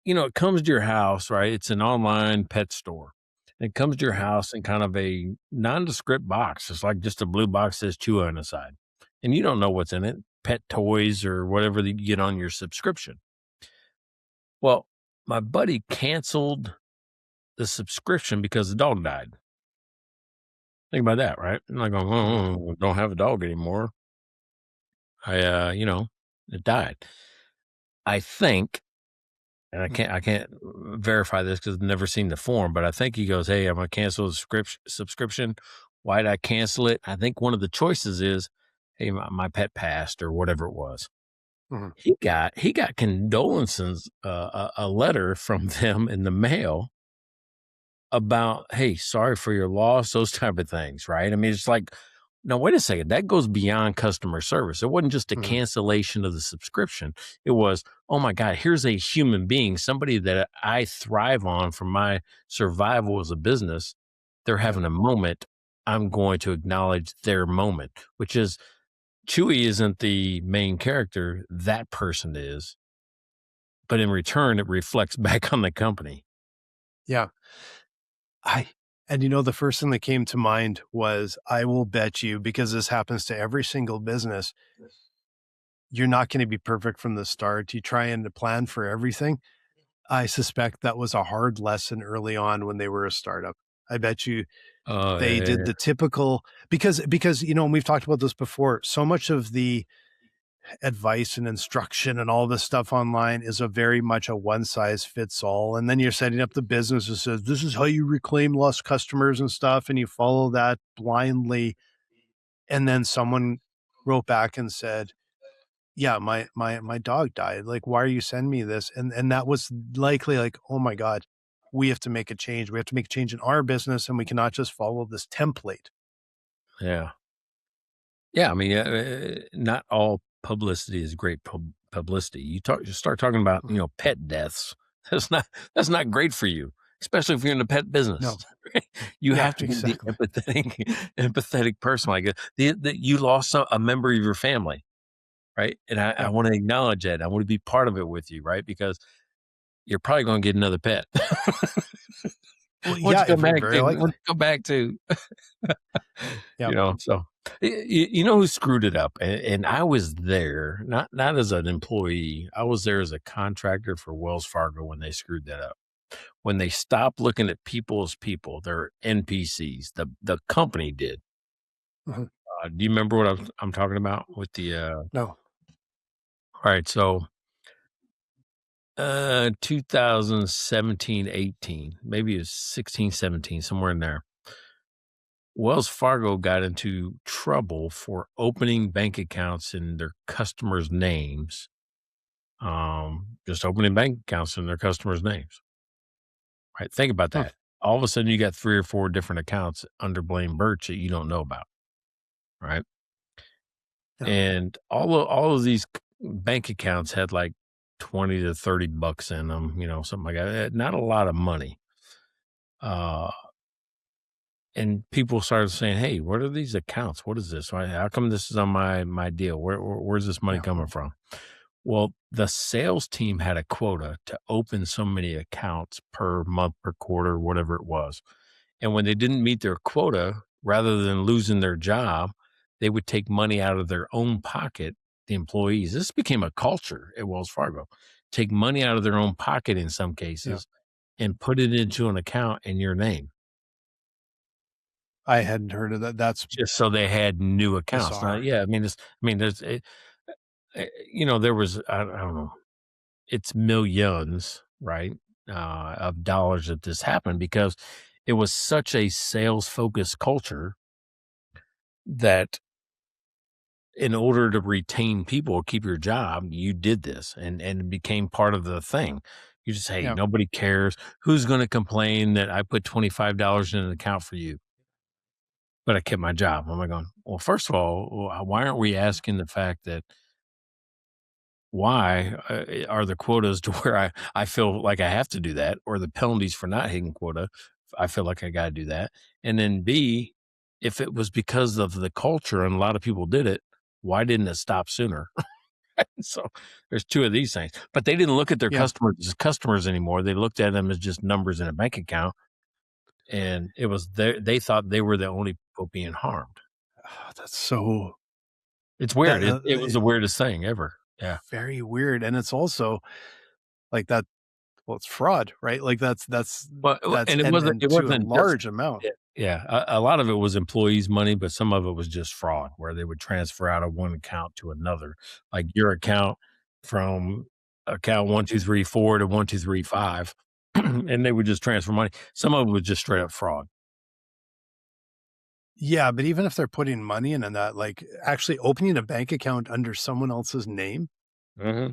It comes to your house, right? It's an online pet store. It comes to your Mhm. house in kind of a nondescript box. It's like just a blue box that says Chewy on the side. And you don't know what's in it, pet toys or whatever that you get on your subscription. Well, my buddy canceled the subscription because the dog died. Think about that, right? I'm not going, oh, don't have a dog anymore. It died. I think, and I can't verify this because I've never seen the form, but I think he goes, "Hey, I'm gonna cancel the subscription. Why'd I cancel it?" I think one of the choices is, "Hey, my pet passed," or whatever it was. Mhm. He got condolences, a letter from them in the mail about, "Hey, sorry for your loss," those type of things, right? I mean, it's like, now wait a second, that goes beyond customer service. It wasn't just a Mhm. cancellation of the subscription. It was, oh my God, here's a human being, somebody that I thrive on for my survival as a business. They're Yeah. having a moment. I'm going to acknowledge their moment, which is Chewy isn't the main character. That person is. But in return, it reflects back on the company. Yeah. And the first thing that came to mind was, I will bet you, because this happens to every single business, you're not going to be perfect from the start. You try and plan for everything. I suspect that was a hard lesson early on when they were a startup. I bet you Oh, they did yeah. the typical, because and we've talked about this before, so much of the advice and instruction and all this stuff online is a very much a one size fits all. And then you're setting up the business that says, this is how you reclaim lost customers and stuff. And you follow that blindly. And then someone wrote back and said, yeah, my dog died. Like, why are you sending me this? And that was likely like, oh my God, we have to make a change. We have to make a change in our business, and we cannot just follow this template. Yeah. Yeah, I mean, not all publicity is great publicity. You start talking about, Mhm. pet deaths. That's not great for you, especially if you're in the pet business. No. You Yeah, have to be the exactly. empathetic person. Like you lost a member of your family, right? And I Yeah. want to acknowledge that. I want to be part of it with you, right? Because you're probably going to get another pet. Well, Once yeah, you come back very to, once likely. you come back to Yeah. So you know who screwed it up, and I was there, not as an employee. I was there as a contractor for Wells Fargo when they screwed that up. When they stopped looking at people as people, they're NPCs. The company did. Mhm. Do you remember what I'm talking about with the? No. All right, so 2017, 18, maybe it was 16, 17, somewhere in there. Wells Fargo got into trouble for opening bank accounts in their customers' names. Just opening bank accounts in their customers' names. Right? Think about Hmm. that. All of a sudden, you got 3 or 4 different accounts under Blaine Birch that you don't know about, right? Yeah. And all of these bank accounts had like 20 to $30 in them, something like that. Not a lot of money. Uh, And people started saying, "Hey, what are these accounts? What is this? How come this is on my deal? Where's this money Yeah. coming from?" Well, the sales team had a quota to open so many accounts per month, per quarter, whatever it was. And when they didn't meet their quota, rather than losing their job, they would take money out of their own pocket, the employees. This became a culture at Wells Fargo. Take money out of their own pocket in some Yeah. cases and put it into an account in your name, I hadn't heard of that. That's just so they had new accounts. Now, bizarre. yeah, there's, there was, I don't know, it's millions, right, of dollars that this happened because it was such a sales focused culture that in order to retain people or keep your job, you did this and it became part of the thing. You just, hey, Yeah. nobody cares. Who's going to complain that I put $25 in an account for you, but I kept my job? I'm like going, well, first of all, why aren't we asking the fact that why are the quotas to where I feel like I have to do that, or the penalties for not hitting quota? I feel like I got to do that. And then B, if it was because of the culture and a lot of people did it, why didn't it stop sooner? So there's two of these things, but they didn't look at their Yeah. customers as customers anymore. They looked at them as just numbers in a bank account, and it was they thought they were the only people being harmed. Oh, that's so It's weird. that It was the weirdest thing ever. Yeah. very weird, and it's also like that. Well, it's fraud, right? Like that's Well, and it and it to a wasn't just large amount. yeah. A lot of it was employees' money, but some of it was just fraud, where they would transfer out of one account to another, like your account from account 1234 to 1235, and they would just transfer money. Some of it was just straight up fraud. Yeah, but even if they're putting money in and that, like actually opening a bank account under someone else's name, Mm-hmm.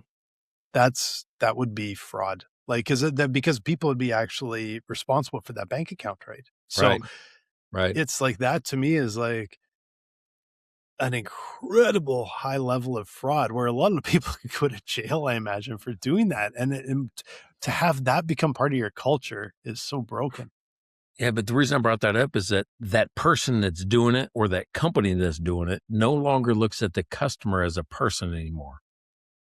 that would be fraud. Like, because people would be actually responsible for that bank account, right? So Right. it's like that to me is like an incredible high level of fraud where a lot of people could go to jail, I imagine, for doing that. And to have that become part of your culture is so broken. Yeah, but the reason I brought that up is that that person that's doing it or that company that's doing it no longer looks at the customer as a person anymore.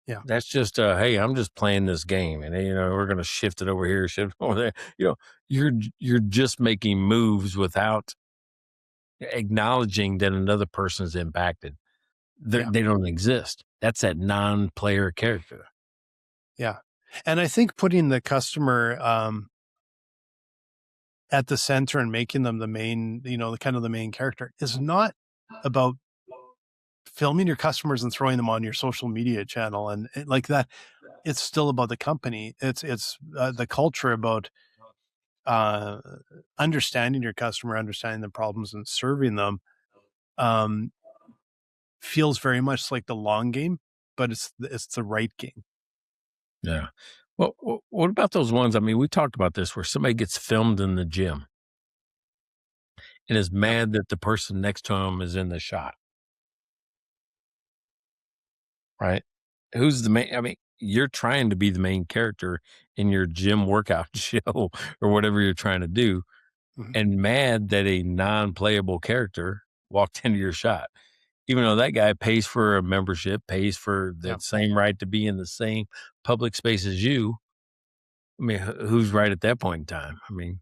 Yeah. That's just hey, I'm just playing this game, and we're going to shift it over here, shift it over there. You're just making moves without acknowledging that another person is impacted. Yeah. They don't exist. That's that non-player character. Yeah. And I think putting the customer at the center and making them the main, the kind of the main character is not about filming your customers and throwing them on your social media channel and like that. It's still about the company. It's the culture about uh, understanding your customer, understanding the problems and serving them. Um, feels very much like the long game, but it's the right game. Yeah. Well, what about those ones? I mean, we talked about this where somebody gets filmed in the gym and is mad that the person next to him is in the shot. Right? Who's the main? I mean, you're trying to be the main character in your gym workout show or whatever you're trying to do, Mhm. and mad that a non-playable character walked into your shot, even though that guy pays for a membership, pays for Yeah. that same right to be in the same public space as you. I mean, who's right at that point in time? I mean,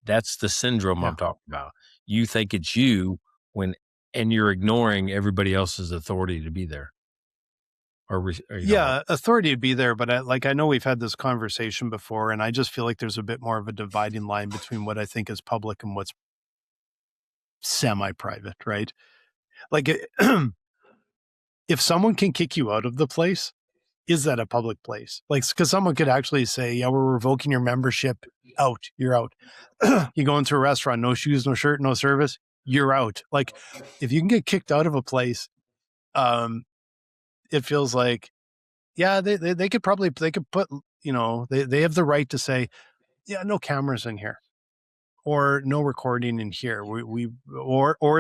that's the syndrome Yeah. I'm talking about. You think it's you and you're ignoring everybody else's authority to be there. Yeah, authority would be there, but I know we've had this conversation before, and I just feel like there's a bit more of a dividing line between what I think is public and what's semi-private, right? Like, if someone can kick you out of the place, is that a public place? Like, because someone could actually say, "Yeah, we're revoking your membership. Out, you're out." You go into a restaurant, no shoes, no shirt, no service, you're out. Like, if you can get kicked out of a place, it feels like, yeah, they could put, they have the right to say, yeah, no cameras in here or no recording in here. Or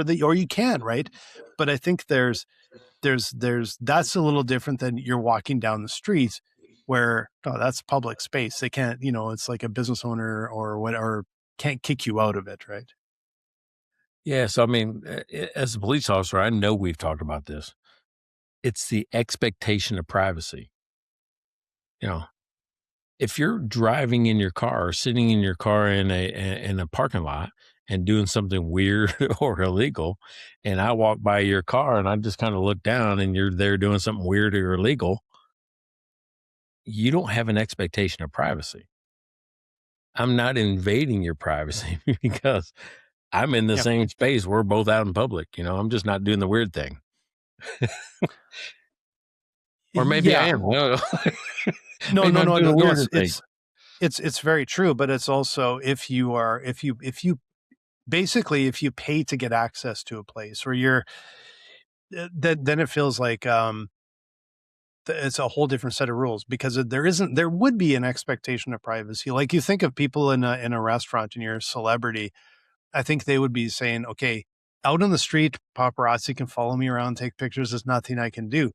you can, right? But I think there's that's a little different than you're walking down the street where, oh, that's public space. They can't, it's like a business owner or whatever can't kick you out of it, right? Yeah. So, I mean, as a police officer, I know we've talked about this. It's the expectation of privacy. If you're driving in your car or sitting in your car in a parking lot and doing something weird or illegal, and I walk by your car and I just kind of look down and you're there doing something weird or illegal, you don't have an expectation of privacy. I'm not invading your privacy because I'm in the Yeah. same space. We're both out in public. I'm just not doing the weird thing. Or maybe I Yeah. am. No, Maybe I'm doing the weirder thing. it's very true, but it's also if you basically if you pay to get access to a place or then it feels like it's a whole different set of rules because there would be an expectation of privacy. Like you think of people in a restaurant and you're a celebrity, I think they would be saying, okay, out on the street, paparazzi can follow me around, take pictures. There's nothing I can do.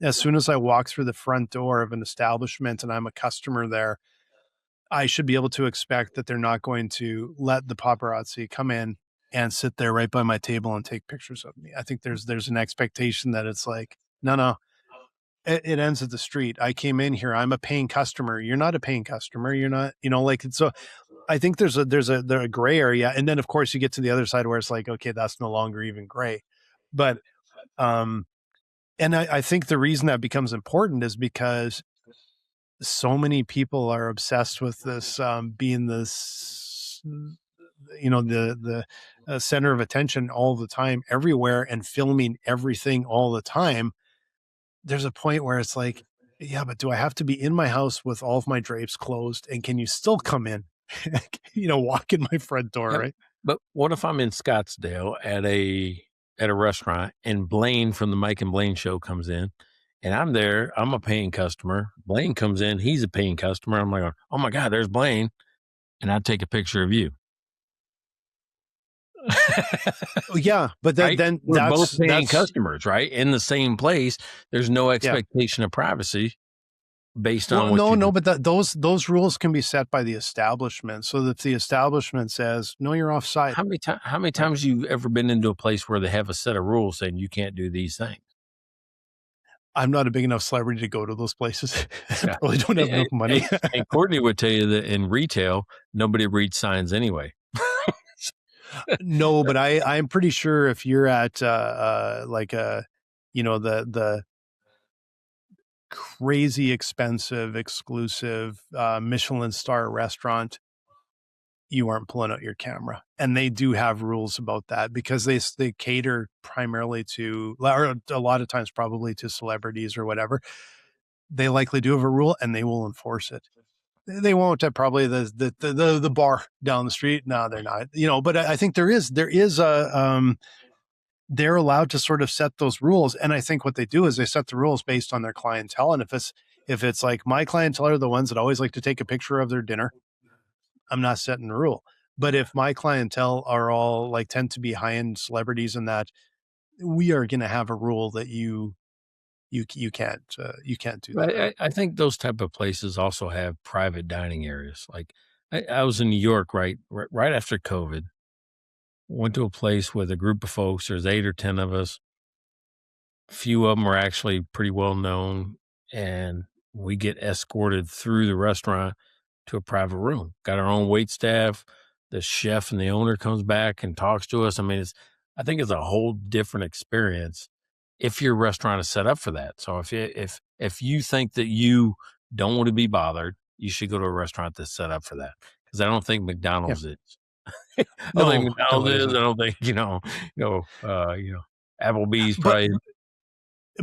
As soon as I walk through the front door of an establishment and I'm a customer there, I should be able to expect that they're not going to let the paparazzi come in and sit there right by my table and take pictures of me. I think there's an expectation that it's like, no, it ends at the street. I came in here. I'm a paying customer. You're not a paying customer. You're not, like, so I think there's a gray area. And then of course you get to the other side where it's like, okay, that's no longer even gray. But, and I think the reason that becomes important is because so many people are obsessed with this, being this, the center of attention all the time, everywhere, and filming everything all the time. There's a point where it's like, yeah, but do I have to be in my house with all of my drapes closed? And can you still come in, walk in my front door, Yep. right? But what if I'm in Scottsdale at a restaurant and Blaine from the Mike and Blaine show comes in and I'm there, I'm a paying customer. Blaine comes in, he's a paying customer. I'm like, oh my God, there's Blaine. And I take a picture of you. Yeah, but Right? then We're both paying that's customers, right? In the same place. There's no expectation of privacy based on what you do. but those rules can be set by the establishment. So that if the establishment says, no, you're offside. How many times you ever been into a place where they have a set of rules saying you can't do these things? I'm not a big enough celebrity to go to those places. I Yeah. probably don't have enough money. And Courtney would tell you that in retail, nobody reads signs anyway. No, but I'm pretty sure if you're at like the crazy expensive, exclusive Michelin star restaurant, you aren't pulling out your camera. And they do have rules about that because they cater primarily to, or a lot of times probably to celebrities or whatever. They likely do have a rule and they will enforce it. They won't at probably the bar down the street. No, they're not, but I think there is they're allowed to sort of set those rules. And I think what they do is they set the rules based on their clientele. And if it's like my clientele are the ones that always like to take a picture of their dinner, I'm not setting the rule. But if my clientele are all like tend to be high-end celebrities and that, we are going to have a rule that you can't do that. I think those type of places also have private dining areas. Like I was in New York right after COVID. Went to a place with a group of folks. There's 8 or 10 of us. A few of them are actually pretty well known, and we get escorted through the restaurant to a private room. Got our own wait staff. The chef and the owner comes back and talks to us. I mean, I think it's a whole different experience if your restaurant is set up for that. So if you think that you don't want to be bothered, you should go to a restaurant that's set up for that. Because I don't think McDonald's is. I don't think McDonald's is. I don't think Applebee's probably.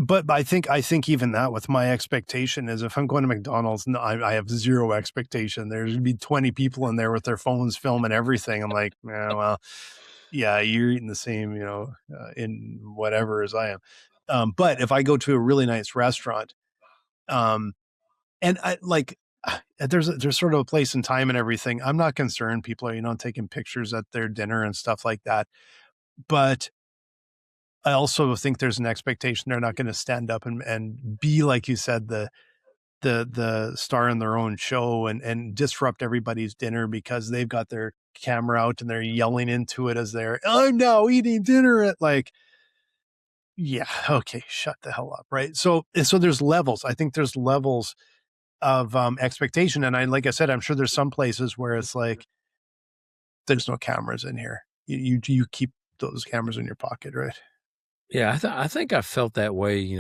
But I think even that with my expectation is if I'm going to McDonald's, no, I have zero expectation. There's going to be 20 people in there with their phones filming everything. I'm like, well, yeah, you're eating the same, in whatever as I am. But if I go to a really nice restaurant, and I like, there's sort of a place and time and everything. I'm not concerned. People are, taking pictures at their dinner and stuff like that. But I also think there's an expectation they're not going to stand up and be, like you said, the star in their own show and disrupt everybody's dinner because they've got their camera out and they're yelling into it as I'm now eating dinner at yeah, okay, shut the hell up. Right. So there's levels. I think there's levels of expectation. And like I said, I'm sure there's some places where it's like, there's no cameras in here. You keep those cameras in your pocket, right? Yeah, I think I felt that way,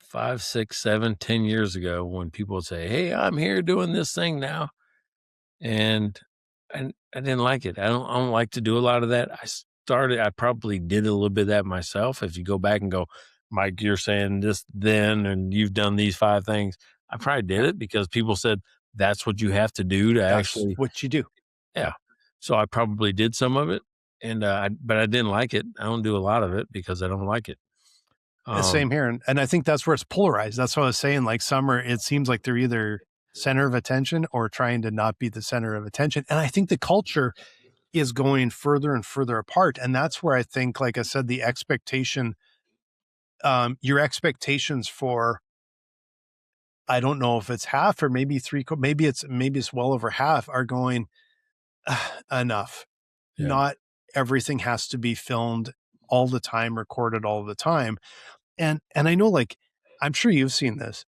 5, 6, 7, 10 years ago when people would say, "Hey, I'm here doing this thing now," and I didn't like it. I don't like to do a lot of that. I probably did a little bit of that myself. If you go back and go, Mike, you're saying this then, and you've done these 5 things. I probably did it because people said that's what you have to do to That's actually what you do. Yeah. So I probably did some of it, and but I didn't like it. I don't do a lot of it because I don't like it. Same here. And I think that's where it's polarized. That's what I was saying. Like it seems like they're either center of attention or trying to not be the center of attention. And I think the culture is going further and further apart. And that's where I think, like I said, the expectation, your expectations for, I don't know if it's half or maybe maybe it's well over half are going enough. Yeah. Not everything has to be filmed all the time, recorded all the time. And I know, like, I'm sure you've seen this.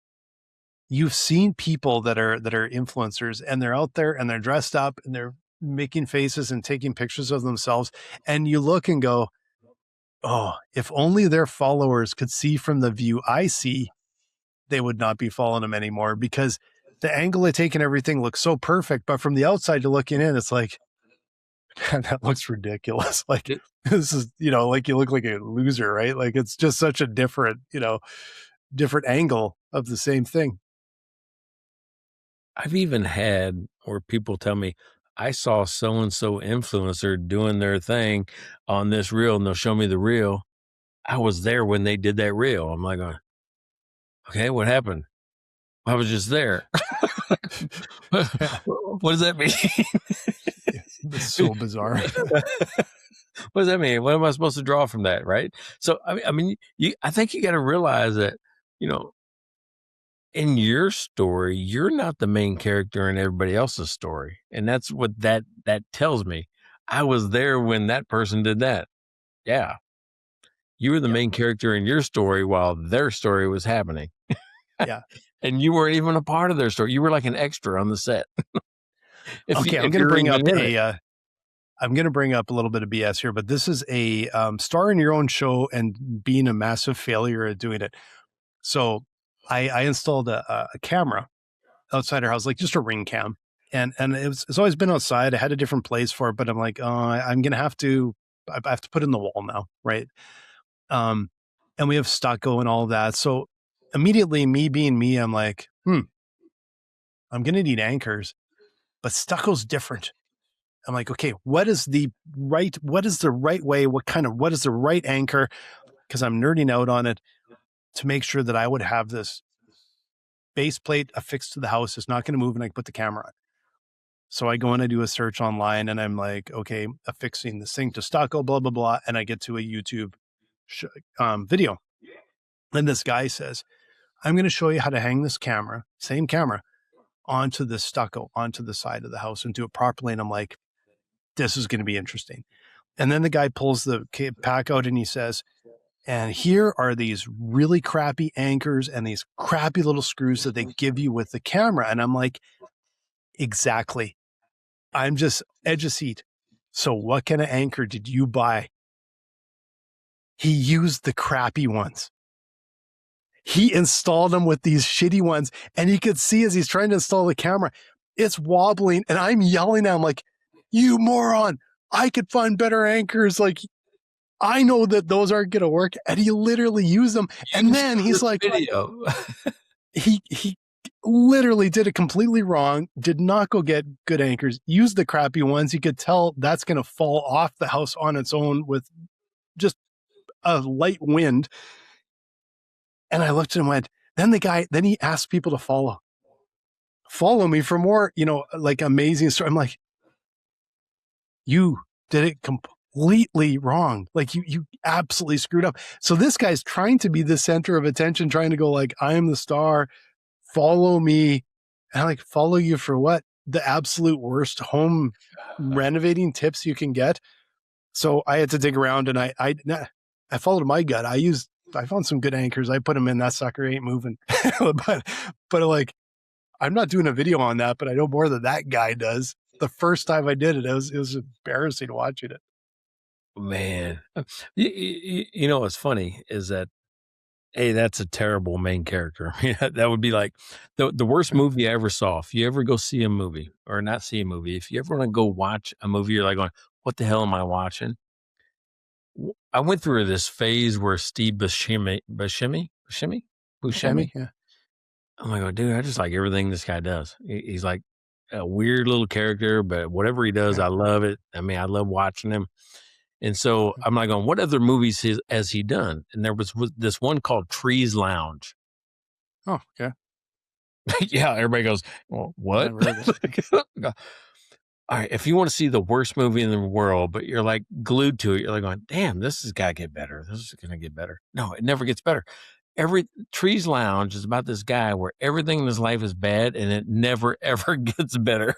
You've seen people that are influencers, and they're out there and they're dressed up and they're making faces and taking pictures of themselves. And you look and go, oh, if only their followers could see from the view I see, they would not be following them anymore, because the angle they take and everything looks so perfect. But from the outside, you're looking in, it's like, that looks ridiculous. Like, this is, like, you look like a loser, right? Like, it's just such a different, different angle of the same thing. I've even had where people tell me, I saw so-and-so influencer doing their thing on this reel, and they'll show me the reel. I was there when they did that reel. I'm like, okay, what happened? I was just there. What does that mean? It's so bizarre. What does that mean? What am I supposed to draw from that? Right. So, I mean, I think you got to realize that, in your story, you're not the main character in everybody else's story. And that's what that tells me. I was there when that person did that. Yeah. You were the main character in your story while their story was happening. Yeah. And you weren't even a part of their story. You were like an extra on the set. I'm going to bring up I'm going to bring up a little bit of BS here, but this is a star in your own show and being a massive failure at doing it. So I installed a camera outside our house, like just a Ring cam. And it's always been outside. I had a different place for it, but I'm like, I'm going to have to put it in the wall now. Right. And we have stucco and all of that. So immediately, me being me, I'm like, I'm going to need anchors, but stucco's different. I'm like, okay, what is the right way? What is the right anchor? Because I'm nerding out on it to make sure that I would have this base plate affixed to the house. It's not going to move, and I can put the camera on. So I go and I do a search online, and I'm like, okay, affixing the sink to stucco, blah, blah, blah. And I get to a YouTube video. And this guy says, I'm going to show you how to hang this camera, same camera, onto the stucco, onto the side of the house, and do it properly. And I'm like, this is going to be interesting. And then the guy pulls the pack out and he says, and here are these really crappy anchors and these crappy little screws that they give you with the camera. And I'm like, exactly. I'm just edge of seat. So what kind of anchor did you buy? He used the crappy ones. He installed them with these shitty ones. And you could see as he's trying to install the camera, it's wobbling. And I'm yelling at him like, you moron, I could find better anchors. Like, I know that those aren't going to work. And he literally used them. And then he's like, video. he literally did it completely wrong, did not go get good anchors, used the crappy ones. You could tell that's going to fall off the house on its own with just a light wind. And I looked at him and went, then he asked people to follow me for more, like amazing story. I'm like, you did it completely wrong. Like you absolutely screwed up. So this guy's trying to be the center of attention, trying to go like, I am the star, follow me. And I'm like, follow you for what? The absolute worst home renovating tips you can get. So I had to dig around, and I followed my gut. I found some good anchors. I put them in. That sucker ain't moving. but like, I'm not doing a video on that, but I know more than that guy does. The first time I did it, it was embarrassing watching it. Man, you know what's funny is that, hey, that's a terrible main character. I mean, that would be like the worst movie I ever saw. If you ever go see a movie, or not see a movie, if you ever want to go watch a movie, you're like going, what the hell am I watching? I went through this phase where Steve Buscemi, Yeah. I'm like, dude, I just like everything this guy does. He's like a weird little character, but whatever he does, I love it. I mean, I love watching him. And so I'm like, what other movies has he done? And there was this one called Trees Lounge. Oh, okay. Yeah, everybody goes, well, what? All right, if you want to see the worst movie in the world, but you're like glued to it, you're like going, damn, this has got to get better. This is going to get better. No, it never gets better. Trees Lounge is about this guy where everything in his life is bad and it never, ever gets better.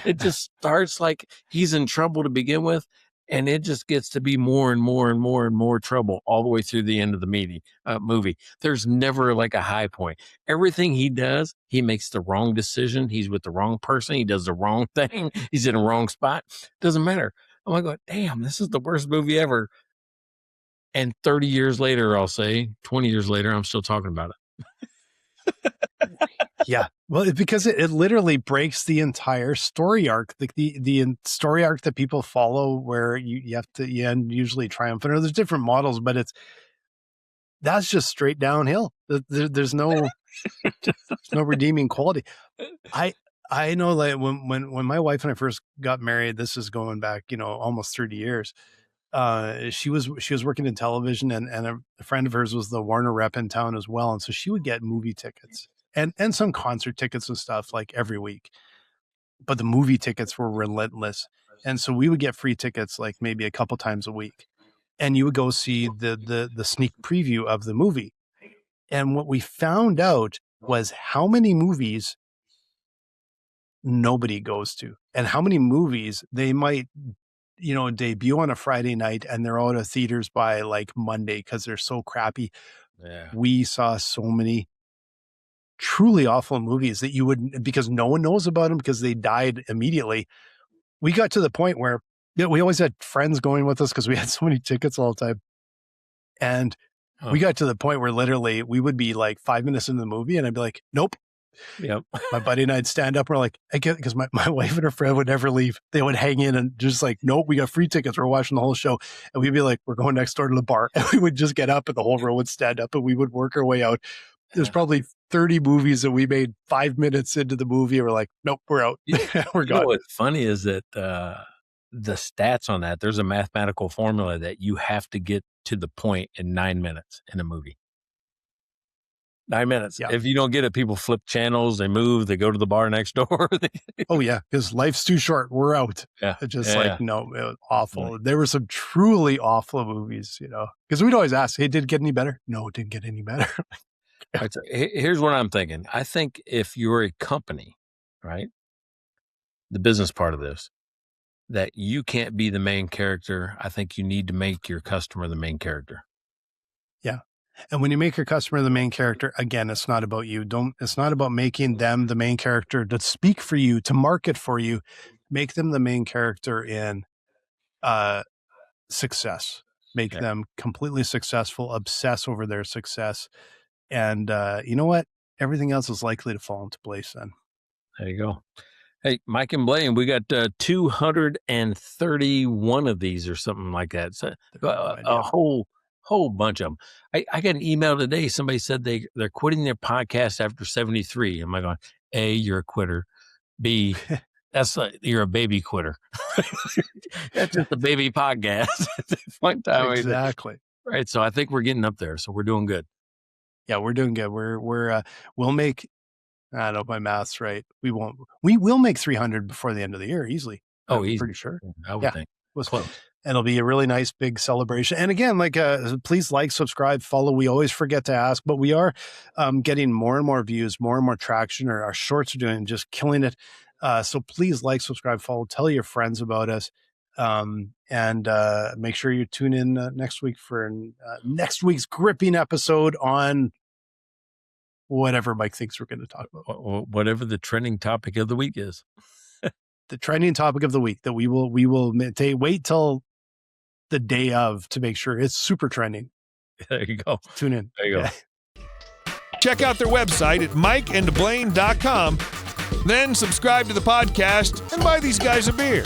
It just starts like he's in trouble to begin with. And it just gets to be more and more and more and more trouble all the way through the end of the movie. There's never like a high point. Everything he does, he makes the wrong decision. He's with the wrong person. He does the wrong thing. He's in the wrong spot. Doesn't matter. I'm like, damn, this is the worst movie ever. And 30 years later, I'll say 20 years later, I'm still talking about it. Yeah. Well, because it literally breaks the entire story arc, the story arc that people follow where you have to end usually triumphant, or there's different models, but that's just straight downhill. There's no, no redeeming quality. I know that when my wife and I first got married, this is going back, almost 30 years. She was working in television, and a friend of hers was the Warner rep in town as well. And so she would get movie tickets and some concert tickets and stuff like every week, but the movie tickets were relentless. And so we would get free tickets like maybe a couple times a week, and you would go see the sneak preview of the movie. And what we found out was how many movies nobody goes to, and how many movies they might, debut on a Friday night and they're out of theaters by like Monday because they're so crappy. Yeah. We saw so many truly awful movies that you wouldn't, because no one knows about them because they died immediately. We got to the point where we always had friends going with us because we had so many tickets all the time. And we got to the point where literally we would be like 5 minutes into the movie and I'd be like, nope. Yep. My buddy and I'd stand up and we're like, I get, because my wife and her friend would never leave. They would hang in and just like, nope, we got free tickets. We're watching the whole show. And we'd be like, we're going next door to the bar. And we would just get up and the whole row would stand up and we would work our way out. There's probably 30 movies that we made 5 minutes into the movie. And we're like, nope, we're out. We're gone. What's funny is that the stats on that, there's a mathematical formula that you have to get to the point in 9 minutes in a movie. 9 minutes. Yeah. If you don't get it, people flip channels, they move, they go to the bar next door. Oh yeah, because life's too short. We're out. Yeah. It's just no, it was awful. There were some truly awful movies, because we'd always ask, hey, did it get any better? No, it didn't get any better. Right, so here's what I'm thinking. I think if you're a company, right, the business part of this, that you can't be the main character. I think you need to make your customer the main character. Yeah. And when you make your customer the main character, again, it's not about you. It's not about making them the main character to speak for you, to market for you. Make them the main character in success. Make them completely successful, obsess over their success. And you know what? Everything else is likely to fall into place then. There you go. Hey, Mike and Blaine, we got 231 of these or something like that. So a whole bunch of them. I got an email today. Somebody said they're quitting their podcast after 73. Am I going, A, you're a quitter. B, you're a baby quitter. That's just a baby podcast. One time. Exactly. Right. So I think we're getting up there. So we're doing good. Yeah, we're doing good. We'll make, I don't know if my math's right. We will make 300 before the end of the year easily. Oh, easy. Pretty sure. I would think. Was close. And it'll be a really nice big celebration. And again, please like, subscribe, follow. We always forget to ask, but we are getting more and more views, more and more traction. Our shorts are doing just killing it. So please like, subscribe, follow, tell your friends about us. And make sure you tune in next week for next week's gripping episode on whatever Mike thinks we're going to talk about. Whatever the trending topic of the week is. The trending topic of the week that we will wait till the day of to make sure it's super trending. There you go. Tune in. There you go. Check out their website at mikeandblaine.com. Then subscribe to the podcast and buy these guys a beer.